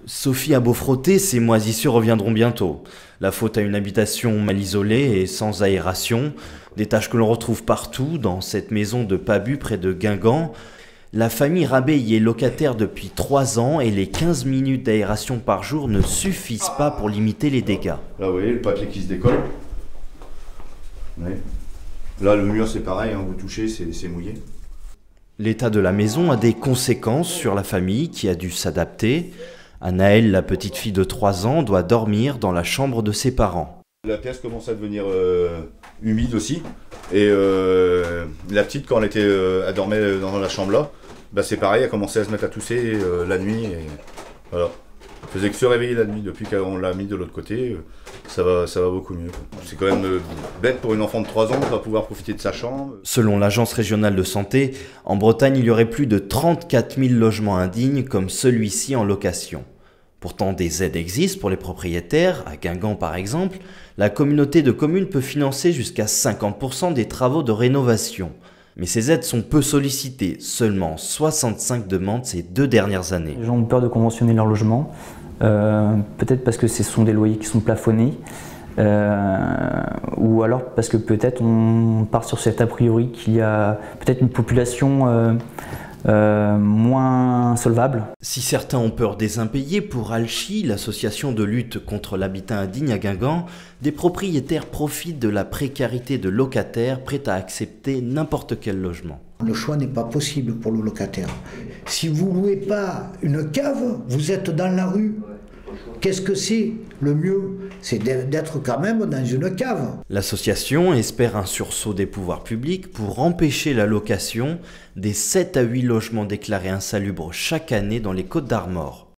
Sophie a beau frotter, ces moisissures reviendront bientôt. La faute à une habitation mal isolée et sans aération, des tâches que l'on retrouve partout dans cette maison de Pabut près de Guingamp. La famille Rabé y est locataire depuis 3 ans et les 15 minutes d'aération par jour ne suffisent pas pour limiter les dégâts. Là vous voyez le papier qui se décolle. Ouais. Là le mur c'est pareil, hein, vous touchez, c'est mouillé. L'état de la maison a des conséquences sur la famille qui a dû s'adapter. Anaëlle, la petite fille de 3 ans, doit dormir dans la chambre de ses parents. La pièce commence à devenir humide aussi. Et la petite, quand elle dormait dans la chambre là, bah c'est pareil, elle commençait à se mettre à tousser la nuit. Et voilà. Elle faisait que se réveiller la nuit. Depuis qu'on l'a mis de l'autre côté, ça va beaucoup mieux. C'est quand même bête pour une enfant de 3 ans de ne pas pouvoir profiter de sa chambre. Selon l'Agence régionale de santé, en Bretagne, il y aurait plus de 34 000 logements indignes comme celui-ci en location. Pourtant, des aides existent pour les propriétaires. À Guingamp, par exemple, la communauté de communes peut financer jusqu'à 50% des travaux de rénovation. Mais ces aides sont peu sollicitées, seulement 65 demandes ces 2 dernières années. Les gens ont peur de conventionner leur logement, peut-être parce que ce sont des loyers qui sont plafonnés, ou alors parce que peut-être on part sur cet a priori qu'il y a peut-être une population moins solvable. Si certains ont peur des impayés, pour Alchi, l'association de lutte contre l'habitat indigne à Guingamp, des propriétaires profitent de la précarité de locataires prêts à accepter n'importe quel logement. Le choix n'est pas possible pour le locataire. Si vous ne louez pas une cave, vous êtes dans la rue. Qu'est-ce que c'est? Le mieux, c'est d'être quand même dans une cave. L'association espère un sursaut des pouvoirs publics pour empêcher la location des 7 à 8 logements déclarés insalubres chaque année dans les Côtes d'Armor.